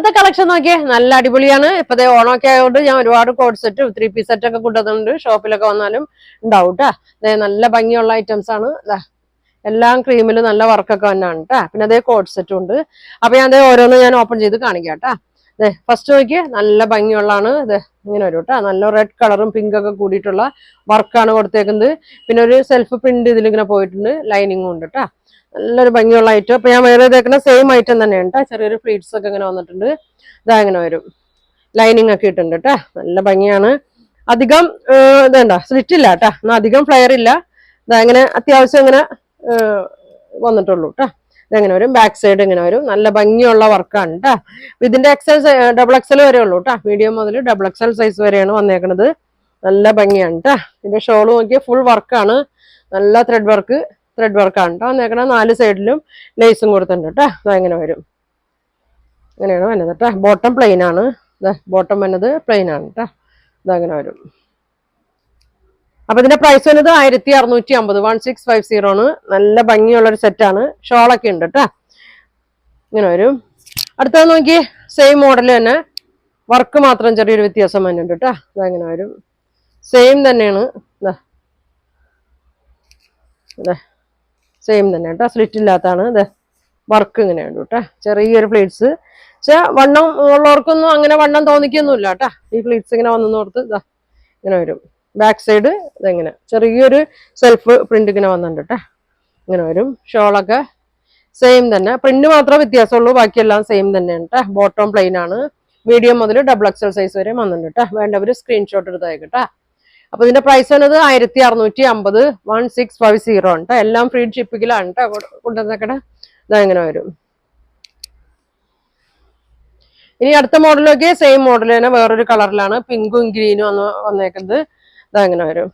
ഇന്നത്തെ കളക്ഷൻ നോക്കിയേ നല്ല അടിപൊളിയാണ്. ഇപ്പതേ ഓണമൊക്കെ ആയതുകൊണ്ട് ഞാൻ ഒരുപാട് കോഡ് സെറ്റ് 3 പീസ് സെറ്റ് ഒക്കെ കൊണ്ടുവന്നിട്ടുണ്ട്. ഷോപ്പിലൊക്കെ വന്നാലും ഉണ്ടാവും കേട്ടാ. അതെ നല്ല ഭംഗിയുള്ള ഐറ്റംസ് ആണ്. എല്ലാം ക്രീമിൽ നല്ല വർക്കൊക്കെ തന്നെയാണ് കേട്ടാ. പിന്നെ അതേ കോഡ് സെറ്റും ഉണ്ട്. അപ്പൊ ഞാൻ അതേ ഓരോന്ന് ഞാൻ ഓപ്പൺ ചെയ്ത് കാണിക്കാം കേട്ടാ. അതെ ഫസ്റ്റ് നോക്കിയേ നല്ല ഭംഗിയുള്ളതാണ്. അതെ ഇങ്ങനെ വരും കേട്ടാ. നല്ല റെഡ് കളറും പിങ്ക് ഒക്കെ കൂടിയിട്ടുള്ള വർക്കാണ് കൊടുത്തേക്കുന്നത്. പിന്നെ ഒരു സെൽഫ് പ്രിന്റ് ഇതിലിങ്ങനെ പോയിട്ടുണ്ട്. ലൈനിങ്ങും ഉണ്ട് കേട്ടാ. നല്ലൊരു ഭംഗിയുള്ള ഐറ്റം. അപ്പൊ ഞാൻ വേറെ ഇതേക്കുന്ന സെയിം ഐറ്റം തന്നെയാണ് കേട്ടോ. ചെറിയൊരു ഫ്ലീറ്റ്സ് ഒക്കെ ഇങ്ങനെ വന്നിട്ടുണ്ട്. ഇതാ ഇങ്ങനെ വരും. ലൈനിങ് ഒക്കെ ഇട്ടുണ്ട് കേട്ടാ. നല്ല ഭംഗിയാണ്. അധികം ഇതേണ്ട സ്ലിറ്റ് ഇല്ല കേട്ടാ. എന്നാൽ അധികം ഫ്ലെയർ ഇല്ല. ഇതാ ഇങ്ങനെ അത്യാവശ്യം ഇങ്ങനെ വന്നിട്ടുള്ളൂ കേട്ടാ. ഇതെങ്ങനെ വരും. ബാക്ക് സൈഡ് ഇങ്ങനെ വരും. നല്ല ഭംഗിയുള്ള വർക്കാണ് കേട്ടാ. ഇതിന്റെ ഡബിൾ എക്സൽ വരെ ഉള്ളൂ കേട്ടാ. മീഡിയം മുതൽ ഡബിൾ എക്സൽ സൈസ് വരെയാണ് വന്നേക്കുന്നത്. നല്ല ഭംഗിയാണ് കേട്ടാ. ഇതിന്റെ ഷോള് നോക്കിയാൽ ഫുൾ വർക്കാണ്. നല്ല ത്രെഡ് വർക്കാണ് കേട്ടോ. വന്നേക്കണ 4 സൈഡിലും ലേസും കൊടുത്തിട്ടുണ്ട് കേട്ടോ. അതെങ്ങനെ വരും. ഇങ്ങനെയാണ് വന്നത് കേട്ടോ. ബോട്ടം പ്ലെയിൻ ആണ്. ബോട്ടം വന്നത് പ്ലെയിൻ ആണ് കേട്ടോ. ഇതങ്ങനെ വരും. അപ്പൊ ഇതിന്റെ പ്രൈസ് വന്നത് 1650 1650 ആണ്. നല്ല ഭംഗിയുള്ള ഒരു സെറ്റാണ്. ഷോളൊക്കെ ഉണ്ട് കേട്ടോ. ഇങ്ങനെ വരും. അടുത്തത് നോക്കി സെയിം മോഡൽ തന്നെ. വർക്ക് മാത്രം ചെറിയൊരു വ്യത്യാസം വന്നിട്ടുണ്ട് കേട്ടോ. അതങ്ങനെ വരും. സെയിം തന്നെയാണ്. സെയിം തന്നെ കേട്ടോ. സ്ലിറ്റ് ഇല്ലാത്തതാണ്. ഇത് വർക്ക് ഇങ്ങനെയുണ്ട് കേട്ടോ. ചെറിയൊരു പ്ലേറ്റ്സ്. പക്ഷെ വണ്ണം ഉള്ളവർക്കൊന്നും അങ്ങനെ വണ്ണം തോന്നിക്കൊന്നുമില്ല കേട്ടാ. ഈ പ്ലേറ്റ്സ് ഇങ്ങനെ വന്നോർത്ത് ഇതാ ഇങ്ങനെ വരും. ബാക്ക് സൈഡ് ഇതെങ്ങനെ ചെറിയൊരു സെൽഫ് പ്രിന്റ് ഇങ്ങനെ വന്നിട്ടുണ്ട് കേട്ടാ. ഇങ്ങനെ വരും. ഷോളൊക്കെ സെയിം തന്നെ. പ്രിന്റ് മാത്രമേ വ്യത്യാസമുള്ളൂ. ബാക്കിയെല്ലാം സെയിം തന്നെയാണ് കേട്ടാ. ബോട്ടം പ്ലെയിൻ ആണ്. മീഡിയം മുതൽ ഡബിൾ എക്സൽ സൈസ് വരെ വന്നിട്ടുണ്ട് കേട്ടാ. വേണ്ടവർ സ്ക്രീൻഷോട്ട് എടുത്തേക്കട്ടാ. അപ്പൊ ഇതിന്റെ പ്രൈസ് വന്നത് 1650 1650 ആണ് കേട്ടോ. എല്ലാം ഫ്രീ ഷിപ്പിങ്ങിലാണ് കേട്ടോ കൊണ്ടുവന്നേക്കട്ടെ. ഇതെങ്ങനെ വരും. ഇനി അടുത്ത മോഡലൊക്കെ സെയിം മോഡൽ തന്നെ വേറൊരു കളറിലാണ്. പിങ്കും ഗ്രീനും വന്നേക്കുന്നത്. ഇതെങ്ങനെ വരും.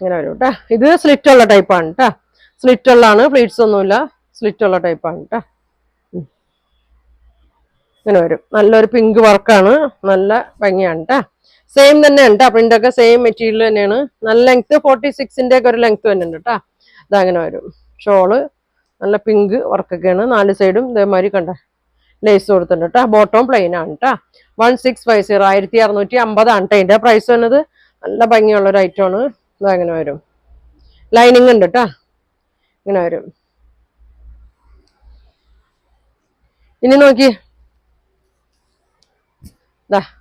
ഇങ്ങനെ വരും കേട്ടോ. ഇത് സ്ലിറ്റ് ഉള്ള ടൈപ്പാണ് കേട്ടോ. സ്ലിറ്റ് ഉള്ളതാണ്. ഫ്ലീറ്റ്സ് ഒന്നുമില്ല. സ്ലിറ്റ് ഉള്ള ടൈപ്പാണ് കേട്ടോ. ഇങ്ങനെ വരും. നല്ലൊരു പിങ്ക് വർക്കാണ്. നല്ല ഭംഗിയാണ് കേട്ടോ. സെയിം തന്നെയാണ് കേട്ടോ. പ്രിന്റൊക്കെ സെയിം മെറ്റീരിയൽ തന്നെയാണ്. നല്ല ലെങ്ത് 46-ന്റെ ഒക്കെ ഒരു ലെങ്ത് തന്നെ ഉണ്ട് കേട്ടോ. ഇതങ്ങനെ വരും. ഷോള് നല്ല പിങ്ക് വർക്കൊക്കെയാണ്. 4 സൈഡും ഇതേമാതിരി കണ്ട ലേസ് കൊടുത്തിട്ടുണ്ട് കേട്ടോ. ബോട്ടം പ്ലെയിൻ ആണ് കേട്ടോ. 1650 1650 ആണ് കേട്ടോ. ഇതിന്റെ പ്രൈസ് വന്നത്. നല്ല ഭംഗിയുള്ള ഒരു ഐറ്റം ആണ്. ഇതങ്ങനെ വരും. ലൈനിങ് ഉണ്ട് കേട്ടോ. ഇങ്ങനെ വരും. ഇനി നോക്കി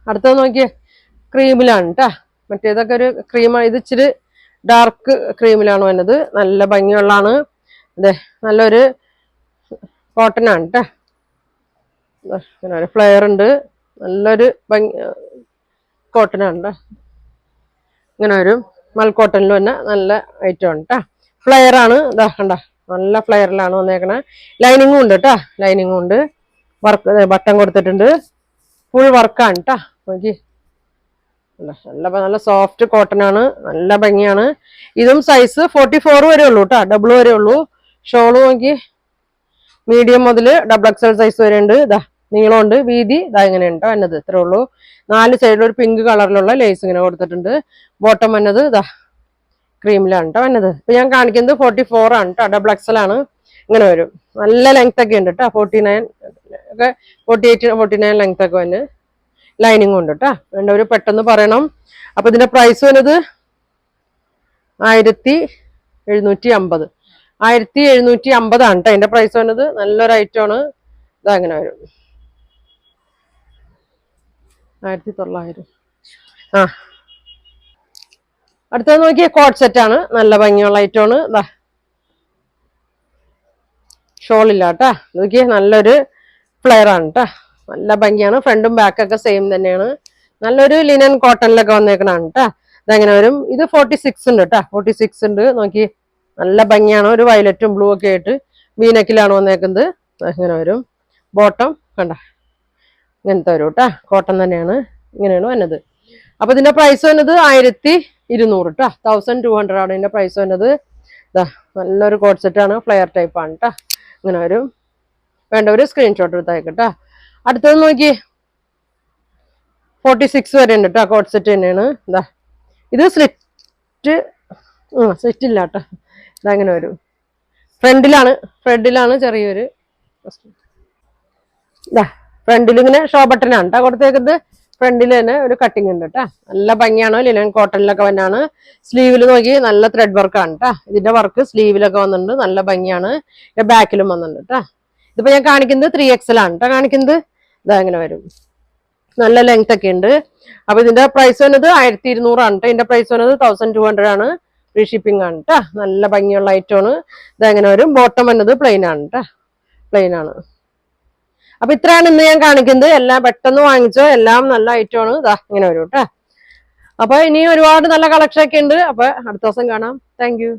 അടുത്തത് നോക്കിയേ. ക്രീമിലാണ് കേട്ടാ. മറ്റേതൊക്കെ ഒരു ക്രീമാണ്. ഇത് ഇച്ചിരി ഡാർക്ക് ക്രീമിലാണ് വന്നത്. നല്ല ഭംഗിയുള്ളതാണ്. അതെ നല്ലൊരു കോട്ടൺ ആണ് കേട്ടാ. ഫ്ലെയർ ഉണ്ട്. നല്ലൊരു ഭംഗി കോട്ടൺ ആണ് കേട്ടോ. ഇങ്ങനെ വരും. മൽക്കോട്ടണിൽ തന്നെ നല്ല ഐറ്റം ആണ് കേട്ടാ. ഫ്ലെയർ ആണ്. ഇതാ കണ്ട നല്ല ഫ്ലെയറിലാണ് വന്നേക്കണേ. ലൈനിങ്ങും ഉണ്ട് കേട്ടാ. ലൈനിങ്ങും ഉണ്ട്. വർക്ക് ബട്ടൺ കൊടുത്തിട്ടുണ്ട്. ഫുൾ വർക്കാണ് കേട്ടാ. നോക്കി നല്ല സോഫ്റ്റ് കോട്ടൺ ആണ്. നല്ല ഭംഗിയാണ്. ഇതും സൈസ് 44 വരെ ഉള്ളൂ കേട്ടോ. ഡബിൾ വരെ ഉള്ളൂ. ഷോള് നോക്കി മീഡിയം മുതൽ ഡബിൾ എക്സൽ സൈസ് വരെ ഉണ്ട്. ഇതാ നീളമുണ്ട്. വീതി ഇതാ ഇങ്ങനെ ഉണ്ടോ എന്നത് ഇത്രേ ഉള്ളൂ. 4 സൈഡിൽ ഒരു പിങ്ക് കളറിലുള്ള ലേസ് ഇങ്ങനെ കൊടുത്തിട്ടുണ്ട്. ബോട്ടം വന്നത് ഇതാ ക്രീമിലാണ് കേട്ടോ വന്നത്. ഇപ്പൊ ഞാൻ കാണിക്കുന്നത് 44 ആണ് കേട്ടോ. ഡബിൾ എക്സൽ ആണ്. ഇങ്ങനെ വരും. നല്ല ലെങ്ത് ഒക്കെ ഉണ്ട് കേട്ടോ. 49 ഒക്കെ 48 49 ലെങ്ത് ഒക്കെ വന്ന് ലൈനിങ് ഉണ്ട് കേട്ടോ. വേണ്ടവര് പെട്ടെന്ന് പറയണം. അപ്പൊ ഇതിന്റെ പ്രൈസ് വന്നത് 1750 1750 ആണ് കേട്ടോ. അതിന്റെ പ്രൈസ് വന്നത്. നല്ലൊരു ഐറ്റം ആണ്. ഇതങ്ങനെ വരും. 1900. അടുത്തത് നോക്കിയ കോട്ട് സെറ്റ് ആണ്. നല്ല ഭംഗിയുള്ള ഐറ്റം ആണ്. ഷോൾ ഇല്ല കേട്ടാ. നോക്കിയേ നല്ലൊരു ഫ്ലെയർ ആണ് കേട്ടാ. നല്ല ഭംഗിയാണ്. ഫ്രണ്ടും ബാക്കൊക്കെ സെയിം തന്നെയാണ്. നല്ലൊരു ലിനൻ കോട്ടണിലൊക്കെ വന്നേക്കണാണ് കേട്ടാ. ഇതെങ്ങനെ വരും. ഇത് 46 ഉണ്ട് കേട്ടാ. 46 ഉണ്ട്. നോക്കി നല്ല ഭംഗിയാണ്. ഒരു വയലറ്റും ബ്ലൂ ഒക്കെ ആയിട്ട് വീനക്കിലാണ് വന്നേക്കുന്നത്. ഇങ്ങനെ വരും. ബോട്ടം കണ്ട ഇങ്ങനത്തെ വരും കേട്ടാ. കോട്ടൺ തന്നെയാണ്. ഇങ്ങനെയാണ് വന്നത്. അപ്പൊ ഇതിന്റെ പ്രൈസ് വന്നത് 1200 കേട്ടാ. 1200 ആണ് ഇതിന്റെ പ്രൈസ് വന്നത്. നല്ലൊരു കോട്ട് സെറ്റ് ആണ്. ഫ്ലെയർ ടൈപ്പ് ആണ് കേട്ടാ. ഇങ്ങനെ വരും. വേണ്ടവര് സ്ക്രീൻഷോട്ട് എടുത്തേക്കട്ടാ. അടുത്തത് നോക്കി 46 വരെ ഉണ്ട് കേട്ടോ. കോട്ട് സെറ്റ് തന്നെയാണ്. ഇത് സ്ലിറ്റ് ഇല്ല കേട്ടോ. ഇതങ്ങനെ വരും. ഫ്രണ്ടിലാണ് ചെറിയൊരു ഫ്രണ്ടിൽ ഇങ്ങനെ ഷോ ബട്ടനാണ് കേട്ടോ കൊടുത്തേക്കുന്നത്. ഫ്രണ്ടിൽ തന്നെ ഒരു കട്ടിങ് ഉണ്ട് കേട്ടോ. നല്ല ഭംഗിയാണ്. ലിനൻ കോട്ടണിലൊക്കെ വന്നാണ്. സ്ലീവിൽ നോക്കി നല്ല ത്രെഡ് വർക്കാണ് കേട്ടോ. ഇതിന്റെ വർക്ക് സ്ലീവിലൊക്കെ വന്നിട്ടുണ്ട്. നല്ല ഭംഗിയാണ്. ബാക്കിലും വന്നിട്ടുണ്ട് കേട്ടോ. ഇതിപ്പോ ഞാൻ കാണിക്കുന്നത് 3XL ആണ് കേട്ടോ കാണിക്കുന്നത്. ഇതാ ഇങ്ങനെ വരും. നല്ല ലെങ്ത് ഒക്കെ ഉണ്ട്. അപ്പൊ ഇതിന്റെ പ്രൈസ് വന്നത് 1200 ആണ് കേട്ടോ. ഇതിന്റെ പ്രൈസ് വന്നത് 1200 ആണ്. ഫ്രീ ഷിപ്പിംഗ് ആണ് കേട്ടോ. നല്ല ഭംഗിയുള്ള ഐറ്റമാണ്. ഇതെങ്ങനെ വരും. ബോട്ടം വന്നത് പ്ലെയിൻ ആണ് കേട്ടോ. പ്ലെയിൻ ആണ്. അപ്പൊ ഇത്രയാണ് ഇന്ന് ഞാൻ കാണിക്കുന്നത്. എല്ലാം പെട്ടെന്ന് വാങ്ങിച്ചോ. എല്ലാം നല്ല ഐറ്റമാണ്. ഇതാ ഇങ്ങനെ വരും കേട്ടോ. അപ്പൊ ഇനി ഒരുപാട് നല്ല കളക്ഷൻ ഒക്കെ ഉണ്ട്. അപ്പൊ അടുത്ത ദിവസം കാണാം. Thank you.